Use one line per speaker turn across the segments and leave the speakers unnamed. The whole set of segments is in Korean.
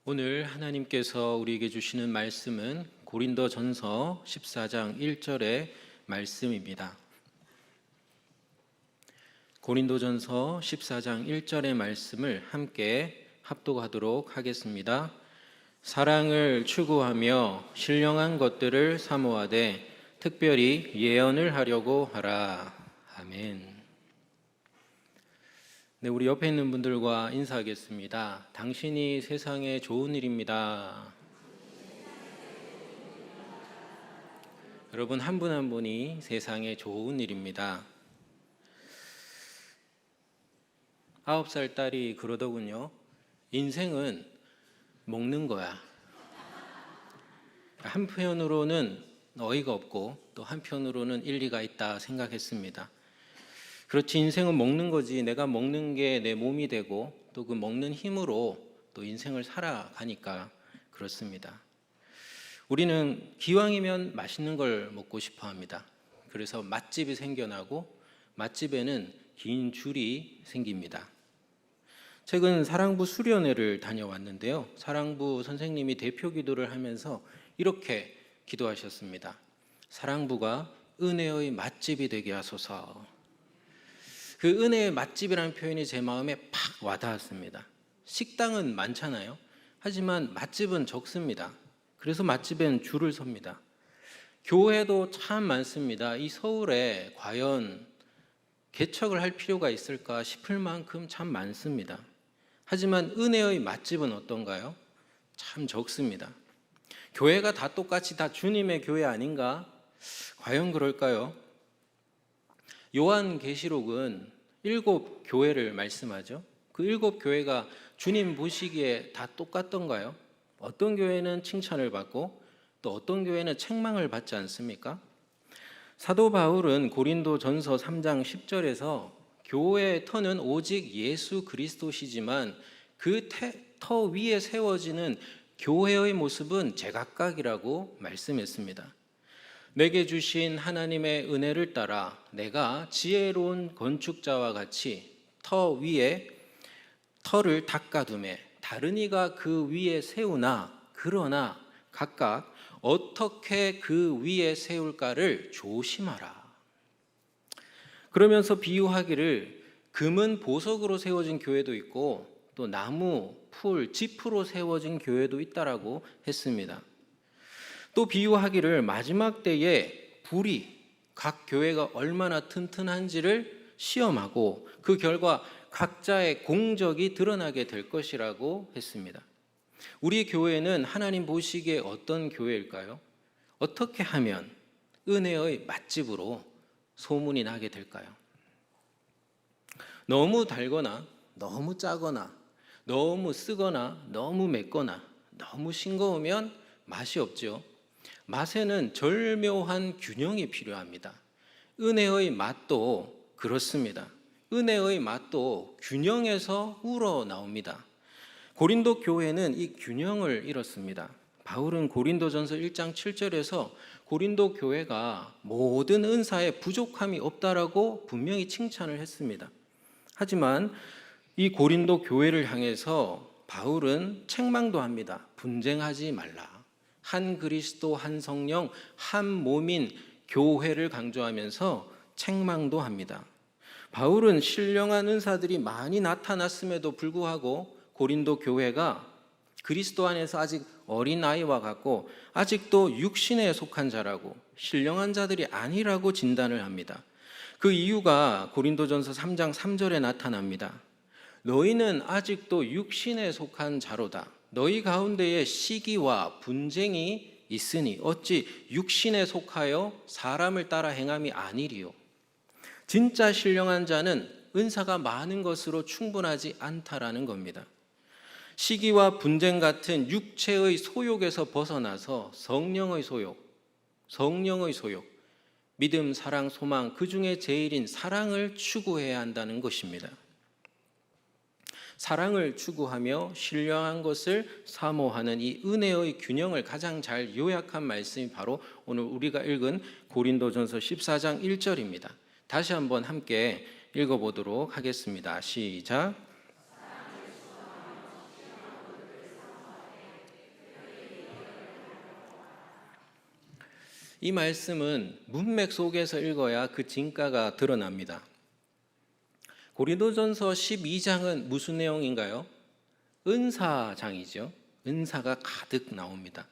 오늘 하나님께서 우리에게 주시는 말씀은 고린도전서 14장 1절의 말씀입니다. 고린도전서 14장 1절의 말씀을 함께 합독하도록 하겠습니다. 사랑을 추구하며 신령한 것들을 사모하되 특별히 예언을 하려고 하라. 아멘. 네, 우리 옆에 있는 분들과 인사하겠습니다. 당신이 세상에 좋은 일입니다. 여러분 한 분 한 분이 세상에 좋은 일입니다. 9살 딸이 그러더군요. 인생은 먹는 거야. 한편으로는 어이가 없고 또 한편으로는 일리가 있다 생각했습니다. 그렇지, 인생은 먹는 거지. 내가 먹는 게 내 몸이 되고 또 그 먹는 힘으로 또 인생을 살아가니까 그렇습니다. 우리는 기왕이면 맛있는 걸 먹고 싶어 합니다. 그래서 맛집이 생겨나고 맛집에는 긴 줄이 생깁니다. 최근 사랑부 수련회를 다녀왔는데요. 사랑부 선생님이 대표 기도를 하면서 이렇게 기도하셨습니다. 사랑부가 은혜의 맛집이 되게 하소서. 그 은혜의 맛집이라는 표현이 제 마음에 팍 와닿았습니다. 식당은 많잖아요. 하지만 맛집은 적습니다. 그래서 맛집엔 줄을 섭니다. 교회도 참 많습니다. 이 서울에 과연 개척을 할 필요가 있을까 싶을 만큼 참 많습니다. 하지만 은혜의 맛집은 어떤가요? 참 적습니다. 교회가 다 똑같이 다 주님의 교회 아닌가? 과연 그럴까요? 요한계시록은 7교회를 말씀하죠. 그 7교회가 주님 보시기에 다 똑같던가요? 어떤 교회는 칭찬을 받고 또 어떤 교회는 책망을 받지 않습니까? 사도 바울은 고린도전서 3장 10절에서 교회의 터는 오직 예수 그리스도시지만 그 터 위에 세워지는 교회의 모습은 제각각이라고 말씀했습니다. 내게 주신 하나님의 은혜를 따라 내가 지혜로운 건축자와 같이 터 위에 터를 닦아두매 다른 이가 그 위에 세우나 그러나 각각 어떻게 그 위에 세울까를 조심하라. 그러면서 비유하기를 금은 보석으로 세워진 교회도 있고 또 나무, 풀, 짚으로 세워진 교회도 있다라고 했습니다. 또 비유하기를 마지막 때에 불이 각 교회가 얼마나 튼튼한지를 시험하고 그 결과 각자의 공적이 드러나게 될 것이라고 했습니다. 우리 교회는 하나님 보시기에 어떤 교회일까요? 어떻게 하면 은혜의 맛집으로 소문이 나게 될까요? 너무 달거나 너무 짜거나 너무 쓰거나 너무 맵거나 너무 싱거우면 맛이 없죠. 맛에는 절묘한 균형이 필요합니다. 은혜의 맛도 그렇습니다. 은혜의 맛도 균형에서 우러나옵니다. 고린도 교회는 이 균형을 잃었습니다. 바울은 고린도전서 1장 7절에서 고린도 교회가 모든 은사에 부족함이 없다라고 분명히 칭찬을 했습니다. 하지만 이 고린도 교회를 향해서 바울은 책망도 합니다. 분쟁하지 말라. 한 그리스도, 한 성령, 한 몸인 교회를 강조하면서 책망도 합니다. 바울은 신령한 은사들이 많이 나타났음에도 불구하고 고린도 교회가 그리스도 안에서 아직 어린아이와 같고 아직도 육신에 속한 자라고 신령한 자들이 아니라고 진단을 합니다. 그 이유가 고린도전서 3장 3절에 나타납니다. 너희는 아직도 육신에 속한 자로다. 너희 가운데에 시기와 분쟁이 있으니 어찌 육신에 속하여 사람을 따라 행함이 아니리요. 진짜 신령한 자는 은사가 많은 것으로 충분하지 않다라는 겁니다. 시기와 분쟁 같은 육체의 소욕에서 벗어나서 성령의 소욕, 믿음, 사랑, 소망, 그 중에 제일인 사랑을 추구해야 한다는 것입니다. 사랑을 추구하며 신령한 것을 사모하는 이 은혜의 균형을 가장 잘 요약한 말씀이 바로 오늘 우리가 읽은 고린도전서 14장 1절입니다. 다시 한번 함께 읽어보도록 하겠습니다. 시작. 이 말씀은 문맥 속에서 읽어야 그 진가가 드러납니다. 고린도전서 12장은 무슨 내용인가요? 은사장이죠. 은사가 가득 나옵니다.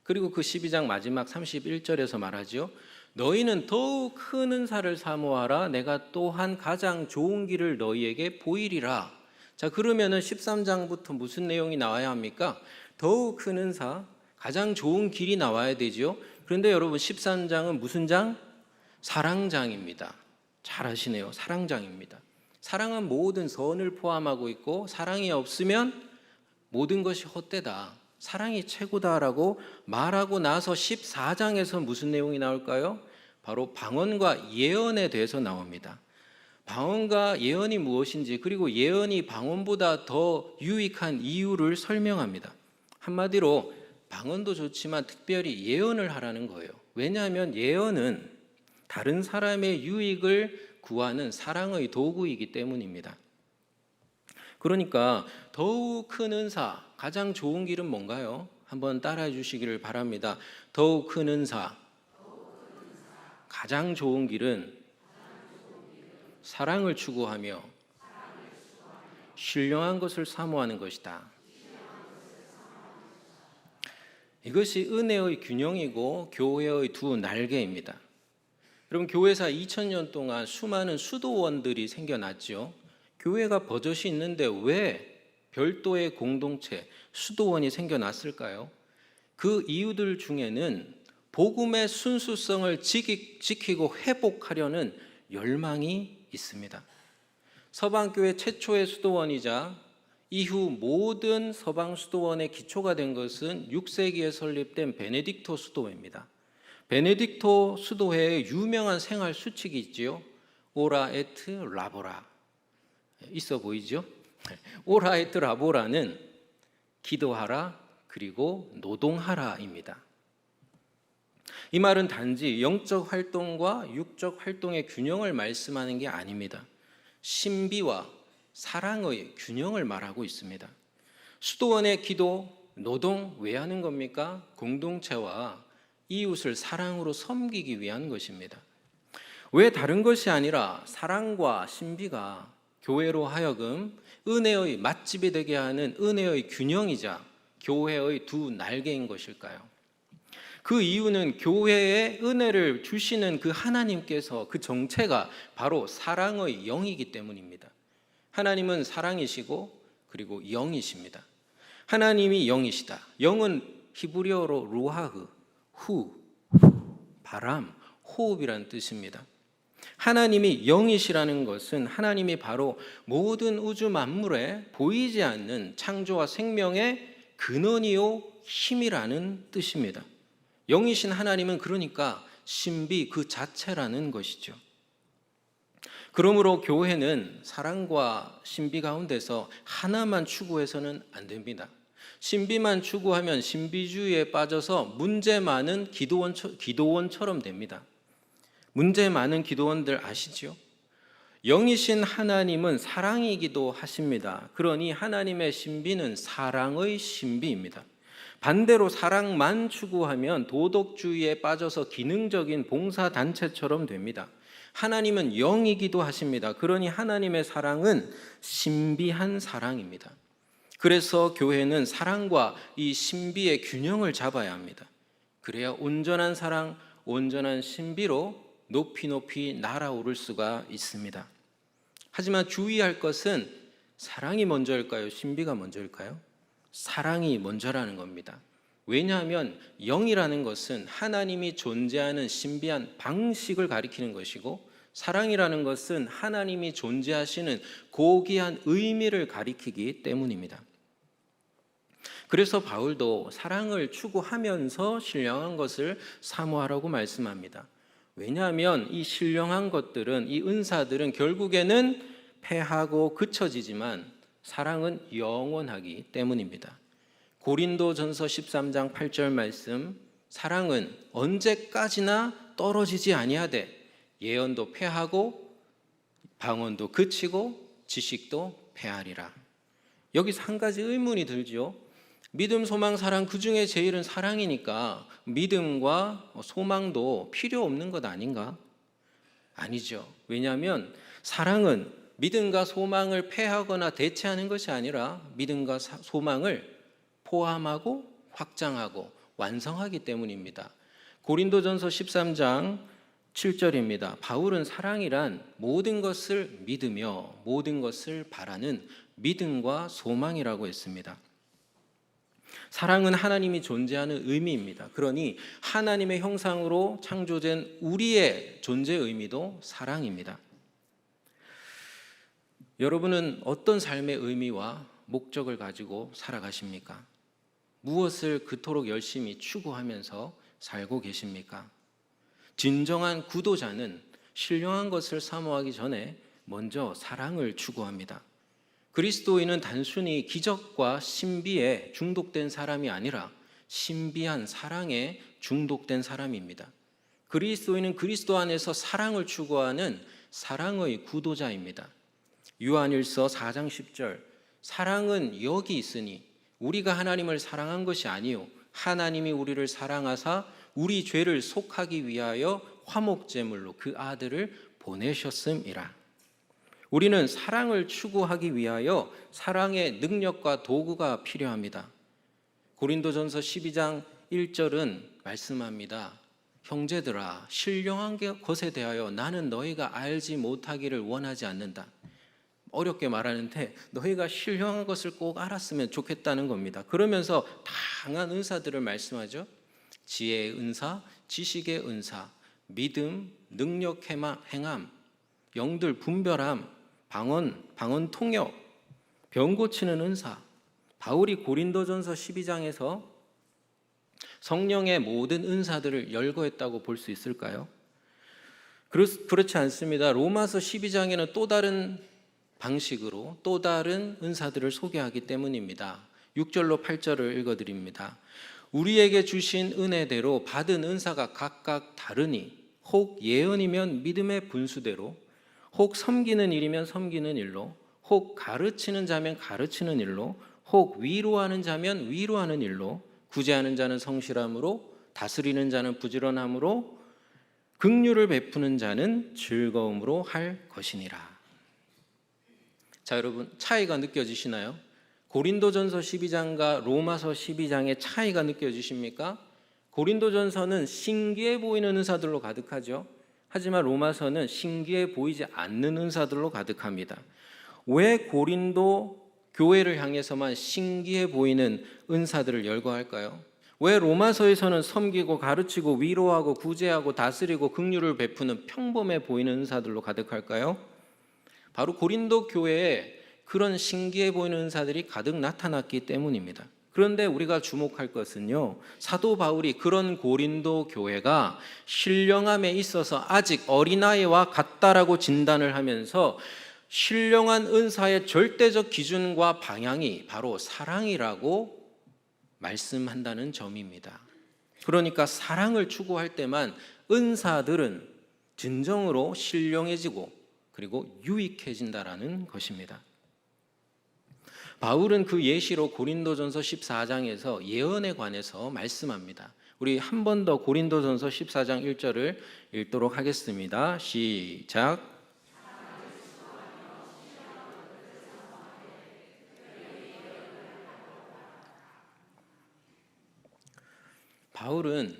그리고 그 12장 마지막 31절에서 말하죠. 너희는 더욱 큰 은사를 사모하라. 내가 또한 가장 좋은 길을 너희에게 보이리라. 자, 그러면은 13장부터 무슨 내용이 나와야 합니까? 더욱 큰 은사, 가장 좋은 길이 나와야 되죠. 그런데 여러분 13장은 무슨 장? 사랑장입니다. 잘 아시네요. 사랑장입니다. 사랑은 모든 선을 포함하고 있고 사랑이 없으면 모든 것이 헛되다. 사랑이 최고다라고 말하고 나서 14장에서 무슨 내용이 나올까요? 바로 방언과 예언에 대해서 나옵니다. 방언과 예언이 무엇인지 그리고 예언이 방언보다 더 유익한 이유를 설명합니다. 한마디로 방언도 좋지만 특별히 예언을 하라는 거예요. 왜냐하면 예언은 다른 사람의 유익을 구하는 사랑의 도구이기 때문입니다. 그러니까 더욱 큰 은사, 가장 좋은 길은 뭔가요? 한번 따라해 주시기를 바랍니다. 더욱 큰 은사, 가장 좋은 길은 사랑을 추구하며 신령한 것을 사모하는 것이다. 이것이 은혜의 균형이고 교회의 두 날개입니다. 여러분, 교회사 2000년 동안 수많은 수도원들이 생겨났죠. 교회가 버젓이 있는데 왜 별도의 공동체, 수도원이 생겨났을까요? 그 이유들 중에는 복음의 순수성을 지키고 회복하려는 열망이 있습니다. 서방교회 최초의 수도원이자 이후 모든 서방 수도원의 기초가 된 것은 6세기에 설립된 베네딕토 수도회입니다. 베네딕토 수도회의 유명한 생활 수칙이 있지요. 오라 에트 라보라. 있어 보이죠? 오라 에트 라보라는 기도하라 그리고 노동하라입니다. 이 말은 단지 영적 활동과 육적 활동의 균형을 말씀하는 게 아닙니다. 신비와 사랑의 균형을 말하고 있습니다. 수도원의 기도, 노동 왜 하는 겁니까? 공동체와 이웃을 사랑으로 섬기기 위한 것입니다. 왜 다른 것이 아니라 사랑과 신비가 교회로 하여금 은혜의 맛집이 되게 하는 은혜의 균형이자 교회의 두 날개인 것일까요? 그 이유는 교회에 은혜를 주시는 그 하나님께서 그 정체가 바로 사랑의 영이기 때문입니다. 하나님은 사랑이시고 그리고 영이십니다. 하나님이 영이시다. 영은 히브리어로 루하흐, 바람, 호흡이라는 뜻입니다. 하나님이 영이시라는 것은 하나님이 바로 모든 우주 만물에 보이지 않는 창조와 생명의 근원이요 힘이라는 뜻입니다. 영이신 하나님은 그러니까 신비 그 자체라는 것이죠. 그러므로 교회는 사랑과 신비 가운데서 하나만 추구해서는 안 됩니다. 신비만 추구하면 신비주의에 빠져서 문제 많은 기도원처럼 됩니다. 문제 많은 기도원들 아시죠? 영이신 하나님은 사랑이기도 하십니다. 그러니 하나님의 신비는 사랑의 신비입니다. 반대로 사랑만 추구하면 도덕주의에 빠져서 기능적인 봉사단체처럼 됩니다. 하나님은 영이기도 하십니다. 그러니 하나님의 사랑은 신비한 사랑입니다. 그래서 교회는 사랑과 이 신비의 균형을 잡아야 합니다. 그래야 온전한 사랑, 온전한 신비로 높이 날아오를 수가 있습니다. 하지만 주의할 것은 사랑이 먼저일까요? 신비가 먼저일까요? 사랑이 먼저라는 겁니다. 왜냐하면 영이라는 것은 하나님이 존재하는 신비한 방식을 가리키는 것이고 사랑이라는 것은 하나님이 존재하시는 고귀한 의미를 가리키기 때문입니다. 그래서 바울도 사랑을 추구하면서 신령한 것을 사모하라고 말씀합니다. 왜냐하면 이 신령한 것들은, 이 은사들은 결국에는 패하고 그쳐지지만 사랑은 영원하기 때문입니다. 고린도전서 13장 8절 말씀, 사랑은 언제까지나 떨어지지 아니하되 예언도 패하고 방언도 그치고 지식도 패하리라. 여기서 한 가지 의문이 들죠. 믿음, 소망, 사랑, 그 중에 제일은 사랑이니까 믿음과 소망도 필요 없는 것 아닌가? 아니죠. 왜냐하면 사랑은 믿음과 소망을 폐하거나 대체하는 것이 아니라 믿음과 소망을 포함하고 확장하고 완성하기 때문입니다. 고린도전서 13장 7절입니다. 바울은 사랑이란 모든 것을 믿으며 모든 것을 바라는 믿음과 소망이라고 했습니다. 사랑은 하나님이 존재하는 의미입니다. 그러니 하나님의 형상으로 창조된 우리의 존재 의미도 사랑입니다. 여러분은 어떤 삶의 의미와 목적을 가지고 살아가십니까? 무엇을 그토록 열심히 추구하면서 살고 계십니까? 진정한 구도자는 신령한 것을 사모하기 전에 먼저 사랑을 추구합니다. 그리스도인은 단순히 기적과 신비에 중독된 사람이 아니라 신비한 사랑에 중독된 사람입니다. 그리스도인은 그리스도 안에서 사랑을 추구하는 사랑의 구도자입니다. 요한일서 4장 10절, 사랑은 여기 있으니 우리가 하나님을 사랑한 것이 아니요 하나님이 우리를 사랑하사 우리 죄를 속하기 위하여 화목제물로 그 아들을 보내셨음이라. 우리는 사랑을 추구하기 위하여 사랑의 능력과 도구가 필요합니다. 고린도전서 12장 1절은 말씀합니다. 형제들아, 신령한 것에 대하여 나는 너희가 알지 못하기를 원하지 않는다. 어렵게 말하는데 너희가 신령한 것을 꼭 알았으면 좋겠다는 겁니다. 그러면서 다양한 은사들을 말씀하죠. 지혜의 은사, 지식의 은사, 믿음, 능력 행함, 영들 분별함, 방언 통역, 병 고치는 은사. 바울이 고린도전서 12장에서 성령의 모든 은사들을 열거했다고 볼 수 있을까요? 그렇지 않습니다. 로마서 12장에는 또 다른 방식으로 또 다른 은사들을 소개하기 때문입니다. 6절로 8절을 읽어드립니다. 우리에게 주신 은혜대로 받은 은사가 각각 다르니 혹 예언이면 믿음의 분수대로, 혹 섬기는 일이면 섬기는 일로, 혹 가르치는 자면 가르치는 일로, 혹 위로하는 자면 위로하는 일로, 구제하는 자는 성실함으로, 다스리는 자는 부지런함으로, 긍휼을 베푸는 자는 즐거움으로 할 것이니라. 자, 여러분, 차이가 느껴지시나요? 고린도전서 12장과 로마서 12장의 차이가 느껴지십니까? 고린도전서는 신기해 보이는 은사들로 가득하죠. 하지만 로마서는 신기해 보이지 않는 은사들로 가득합니다. 왜 고린도 교회를 향해서만 신기해 보이는 은사들을 열거할까요? 왜 로마서에서는 섬기고 가르치고 위로하고 구제하고 다스리고 긍휼을 베푸는 평범해 보이는 은사들로 가득할까요? 바로 고린도 교회에 그런 신기해 보이는 은사들이 가득 나타났기 때문입니다. 그런데 우리가 주목할 것은요, 사도 바울이 그런 고린도 교회가 신령함에 있어서 아직 어린아이와 같다라고 진단을 하면서 신령한 은사의 절대적 기준과 방향이 바로 사랑이라고 말씀한다는 점입니다. 그러니까 사랑을 추구할 때만 은사들은 진정으로 신령해지고 그리고 유익해진다라는 것입니다. 바울은 그 예시로 고린도전서 14장에서 예언에 관해서 말씀합니다. 우리 한 번 더 고린도전서 14장 1절을 읽도록 하겠습니다. 시작. 바울은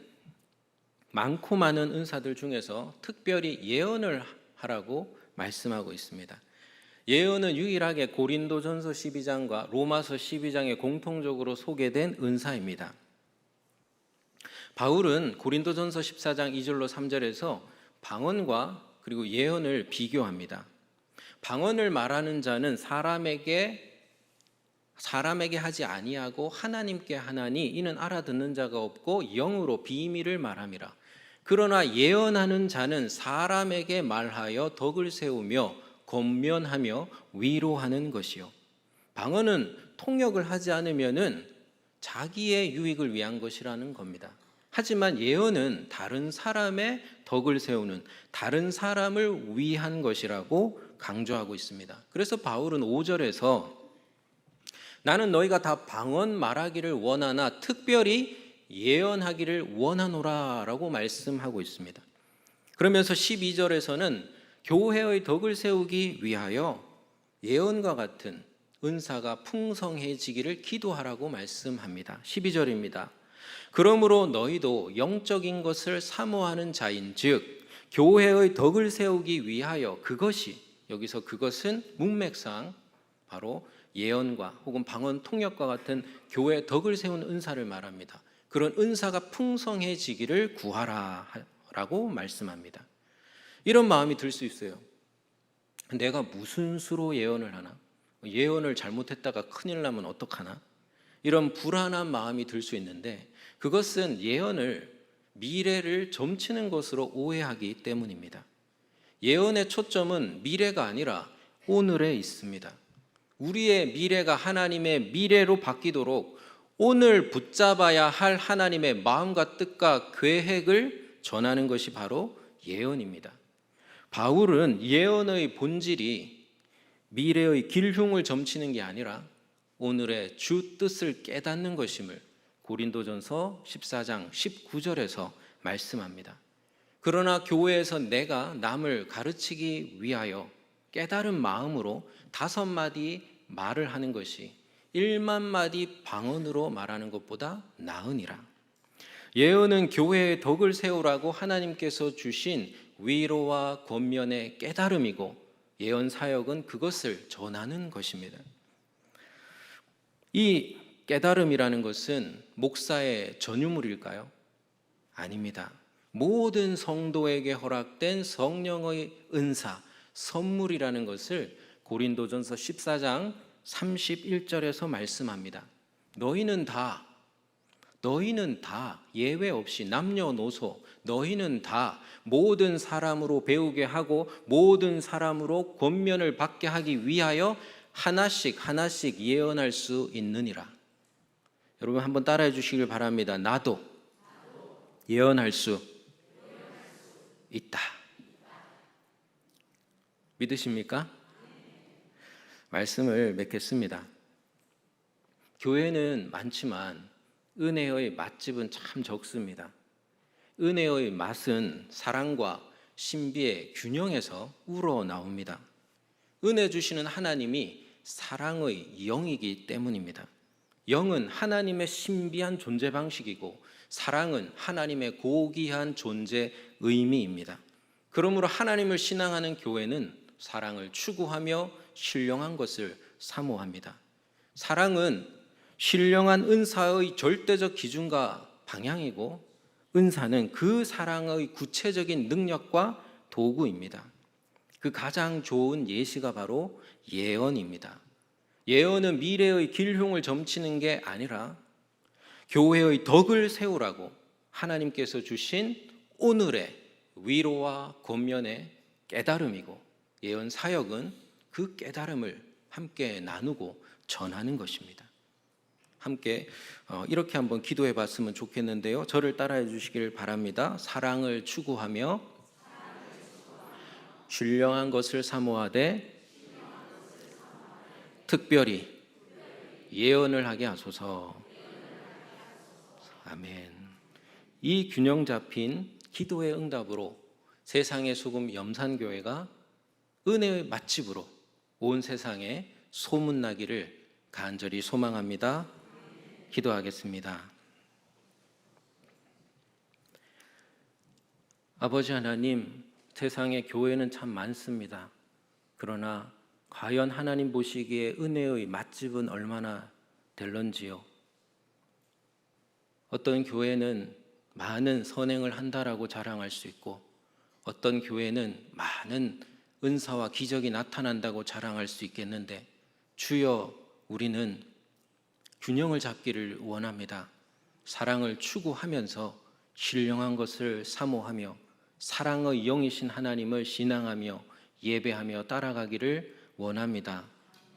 많고 많은 은사들 중에서 특별히 예언을 하라고 말씀하고 있습니다. 예언은 유일하게 고린도전서 12장과 로마서 12장에 공통적으로 소개된 은사입니다. 바울은 고린도전서 14장 2절로 3절에서 방언과 그리고 예언을 비교합니다. 방언을 말하는 자는 사람에게 하지 아니하고 하나님께 하나니 이는 알아듣는 자가 없고 영으로 비밀을 말함이라. 그러나 예언하는 자는 사람에게 말하여 덕을 세우며 권면하며 위로하는 것이요. 방언은 통역을 하지 않으면은 자기의 유익을 위한 것이라는 겁니다. 하지만 예언은 다른 사람의 덕을 세우는, 다른 사람을 위한 것이라고 강조하고 있습니다. 그래서 바울은 5절에서 나는 너희가 다 방언 말하기를 원하나 특별히 예언하기를 원하노라 라고 말씀하고 있습니다. 그러면서 12절에서는 교회의 덕을 세우기 위하여 예언과 같은 은사가 풍성해지기를 기도하라고 말씀합니다. 12절입니다. 그러므로 너희도 영적인 것을 사모하는 자인즉 교회의 덕을 세우기 위하여, 그것이, 여기서 그것은 문맥상 바로 예언과 혹은 방언 통역과 같은 교회의 덕을 세우는 은사를 말합니다. 그런 은사가 풍성해지기를 구하라 라고 말씀합니다. 이런 마음이 들 수 있어요. 내가 무슨 수로 예언을 하나? 예언을 잘못했다가 큰일 나면 어떡하나? 이런 불안한 마음이 들 수 있는데, 그것은 예언을 미래를 점치는 것으로 오해하기 때문입니다. 예언의 초점은 미래가 아니라 오늘에 있습니다. 우리의 미래가 하나님의 미래로 바뀌도록 오늘 붙잡아야 할 하나님의 마음과 뜻과 계획을 전하는 것이 바로 예언입니다. 바울은 예언의 본질이 미래의 길흉을 점치는 게 아니라 오늘의 주 뜻을 깨닫는 것임을 고린도전서 14장 19절에서 말씀합니다. 그러나 교회에서 내가 남을 가르치기 위하여 깨달은 마음으로 5마디 말을 하는 것이 1만 마디 방언으로 말하는 것보다 나으니라. 예언은 교회의 덕을 세우라고 하나님께서 주신 위로와 권면의 깨달음이고, 예언 사역은 그것을 전하는 것입니다. 이 깨달음이라는 것은 목사의 전유물일까요? 아닙니다. 모든 성도에게 허락된 성령의 은사, 선물이라는 것을 고린도전서 14장 31절에서 말씀합니다. 너희는 다 예외 없이 남녀노소 너희는 다 모든 사람으로 배우게 하고 모든 사람으로 권면을 받게 하기 위하여 하나씩 예언할 수 있느니라. 여러분 한번 따라해 주시길 바랍니다. 나도 예언할 수 있다. 믿으십니까? 말씀을 맺겠습니다. 교회는 많지만 은혜의 맛집은 참 적습니다. 은혜의 맛은 사랑과 신비의 균형에서 우러나옵니다. 은혜 주시는 하나님이 사랑의 영이기 때문입니다. 영은 하나님의 신비한 존재 방식이고 사랑은 하나님의 고귀한 존재 의미입니다. 그러므로 하나님을 신앙하는 교회는 사랑을 추구하며 신령한 것을 사모합니다. 사랑은 신령한 은사의 절대적 기준과 방향이고, 은사는 그 사랑의 구체적인 능력과 도구입니다. 그 가장 좋은 예시가 바로 예언입니다. 예언은 미래의 길흉을 점치는 게 아니라 교회의 덕을 세우라고 하나님께서 주신 오늘의 위로와 권면의 깨달음이고, 예언 사역은 그 깨달음을 함께 나누고 전하는 것입니다. 함께 이렇게 한번 기도해 봤으면 좋겠는데요. 저를 따라해 주시길 바랍니다. 사랑을 추구하며 신령한 것을 사모하되 특별히 예언을 하게 하소서. 아멘. 이 균형 잡힌 기도의 응답으로 세상의 소금 염산교회가 은혜의 맛집으로 온 세상에 소문나기를 간절히 소망합니다. 기도하겠습니다. 아버지 하나님, 세상에 교회는 참 많습니다. 그러나 과연 하나님 보시기에 은혜의 맛집은 얼마나 될런지요? 어떤 교회는 많은 선행을 한다라고 자랑할 수 있고, 어떤 교회는 많은 은사와 기적이 나타난다고 자랑할 수 있겠는데, 주여, 우리는 균형을 잡기를 원합니다. 사랑을 추구하면서 신령한 것을 사모하며 사랑의 영이신 하나님을 신앙하며 예배하며 따라가기를 원합니다.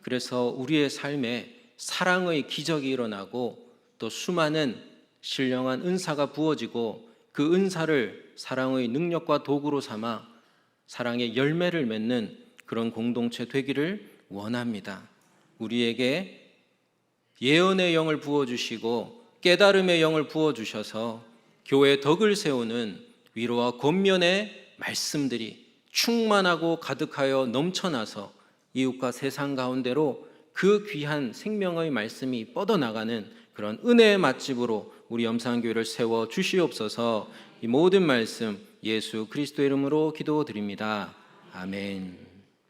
그래서 우리의 삶에 사랑의 기적이 일어나고 또 수많은 신령한 은사가 부어지고 그 은사를 사랑의 능력과 도구로 삼아 사랑의 열매를 맺는 그런 공동체 되기를 원합니다. 우리에게 예언의 영을 부어주시고 깨달음의 영을 부어주셔서 교회의 덕을 세우는 위로와 권면의 말씀들이 충만하고 가득하여 넘쳐나서 이웃과 세상 가운데로 그 귀한 생명의 말씀이 뻗어나가는 그런 은혜의 맛집으로 우리 염산교회를 세워 주시옵소서. 이 모든 말씀 예수 그리스도의 이름으로 기도드립니다. 아멘.